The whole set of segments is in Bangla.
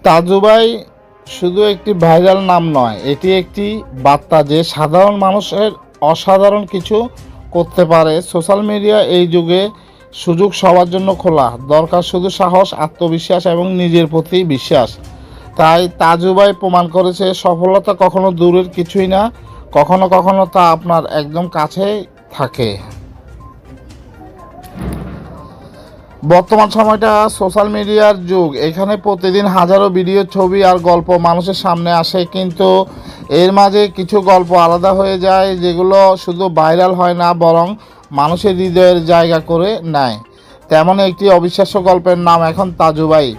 তাজুবাই শুধু একটি ভাইরাল নাম নয়, এটি একটি বার্তা যে সাধারণ মানুষের অসাধারণ কিছু করতে পারে। সোশ্যাল মিডিয়া এই যুগে সুযোগ সবার জন্য খোলা, দরকার শুধু সাহস, আত্মবিশ্বাস এবং নিজের প্রতি বিশ্বাস। তাই তাজুবাই প্রমাণ করেছে সফলতা কখনো দূরের কিছুই না, কখনো কখনো তা আপনার একদম কাছেই থাকে। বর্তমান সময়টা সোশ্যাল মিডিয়ার যুগ। এখানে প্রতিদিন হাজারো ভিডিও, ছবি আর গল্প মানুষের সামনে আসে, কিন্তু এর মাঝে কিছু গল্প আলাদা হয়ে যায় যেগুলো শুধু ভাইরাল হয় না, বরং মানুষের হৃদয়ের জায়গা করে নেয়। তেমন একটি অবিশ্বাস্য গল্পের নাম এখন তাজুবাই।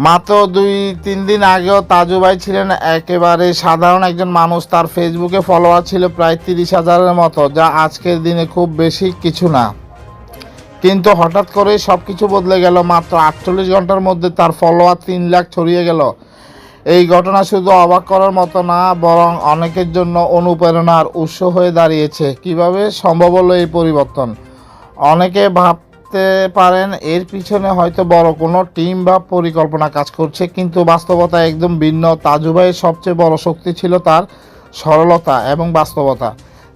মাত্র 2-3 দিন আগেও তাজুবাই ছিলেন একেবারে সাধারণ একজন মানুষ। তার ফেসবুকে ফলোয়ার ছিল প্রায় 30,000-এর মতো, যা আজকের দিনে খুব বেশি কিছু না। কিন্তু হঠাৎ করে সব কিছু বদলে গেল। মাত্র 48 ঘন্টার মধ্যে তার ফলোয়ার 3 লাখ ছড়িয়ে গেল। এই ঘটনা শুধু অবাক করার মতো না, বরং অনেকের জন্য অনুপ্রেরণার উৎস হয়ে দাঁড়িয়েছে। কিভাবে সম্ভব হলো এই পরিবর্তন? অনেকে ভাবতে পারেন এর পিছনে হয়তো বড় কোনো টিম বা পরিকল্পনা কাজ করছে, কিন্তু বাস্তবতা একদম ভিন্ন। তাজুবাইয়ের সবচেয়ে বড় শক্তি ছিল তার সরলতা এবং বাস্তবতা।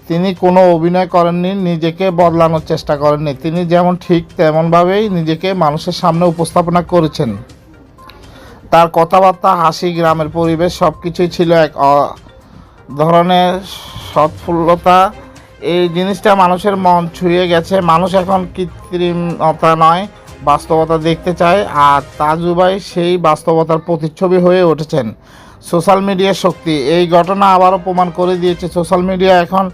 তিনি কোনো অভিনয় করেননি, নিজেকে বদলানোর চেষ্টা করেননি। তিনি যেমন ঠিক তেমনভাবেই নিজেকে মানুষের সামনে উপস্থাপনা করেছেন। তার কথাবার্তা, হাসি, গ্রামের পরিবেশ সব কিছুই ছিল এক ধরনের সৎফুল্লতা। এই জিনিসটা মানুষের মন ছুঁয়ে গেছে। মানুষ এখন কৃত্রিমতা নয়, বাস্তবতা দেখতে চায়, আর তাজুবাই সেই বাস্তবতার প্রতিচ্ছবি হয়ে উঠেছেন। সোশ্যাল মিডিয়ার শক্তি। এই ঘটনা আবারও প্রমাণ করে দিয়েছে সোশ্যাল মিডিয়া এখন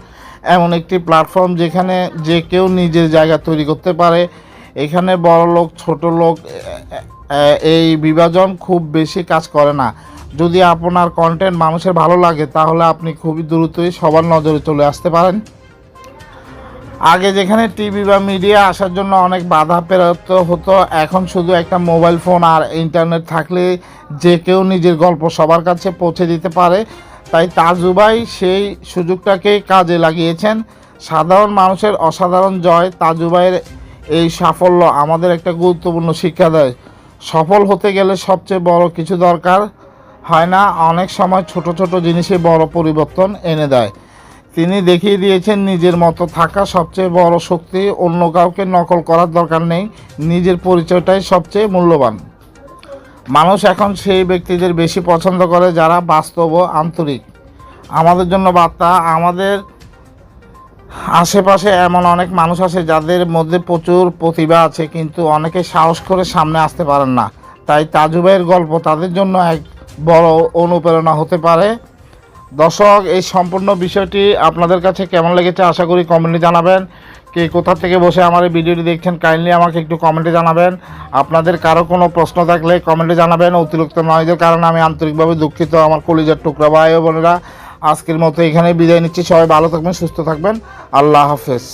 এমন একটি প্ল্যাটফর্ম যেখানে যে কেউ নিজের জায়গা তৈরি করতে পারে। এখানে বড় লোক, ছোট লোক এই বিভাজন খুব বেশি কাজ করে না। যদি আপনার কন্টেন্ট মানুষের ভালো লাগে, তাহলে আপনি খুবই দ্রুতই সবার নজরে চলে আসতে পারেন। আগে যেখানে টিভি বা মিডিয়া আসার জন্য অনেক বাধা পেরোতে হতো, এখন শুধু একটা মোবাইল ফোন আর ইন্টারনেট থাকলে যে কেউ নিজের গল্প সবার কাছে পৌঁছে দিতে পারে। তাই তাজুবাই সেই সুযোগটাকে কাজে লাগিয়েছেন। সাধারণ মানুষের অসাধারণ জয়। তাজুবাইয়ের এই সাফল্য আমাদের একটা গুরুত্বপূর্ণ শিক্ষা দেয়। সফল হতে গেলে সবচেয়ে বড় কিছু দরকার হয় না, অনেক সময় ছোট ছোট জিনিসে বড় পরিবর্তন এনে দেয়। তিনি দেখিয়ে দিয়েছেন নিজের মতো থাকা সবচেয়ে বড় শক্তি। অন্য কাউকে নকল করার দরকার নেই, নিজের পরিচয়টাই সবচেয়ে মূল্যবান। মানুষ এখন সেই ব্যক্তিদের বেশি পছন্দ করে যারা বাস্তব ও আন্তরিক। আমাদের জন্য বার্তা, আমাদের আশেপাশে এমন অনেক মানুষ আছে যাদের মধ্যে প্রচুর প্রতিভা আছে, কিন্তু অনেকে সাহস করে সামনে আসতে পারেন না। তাই তাজুবাইয়ের গল্প তাদের জন্য এক বড় অনুপ্রেরণা হতে পারে। দর্শক, এই সম্পূর্ণ বিষয়টি আপনাদের কাছে কেমন লেগেছে আশা করি কমেন্টে জানাবেন। কে কোথা থেকে বসে আমার এই ভিডিওটি দেখছেন কাইন্ডলি আমাকে একটু কমেন্টে জানাবেন। আপনাদের কারো কোনো প্রশ্ন থাকলে কমেন্টে জানাবেন। অতিরিক্ত নয়েজের কারণে আমি আন্তরিকভাবে দুঃখিত আমার কলিজার টুকরা ভাই ও বোনেরা। আজকের মতো এখানেই বিদায় নিচ্ছি। সবাই ভালো থাকবেন, সুস্থ থাকবেন। আল্লাহ হাফেজ।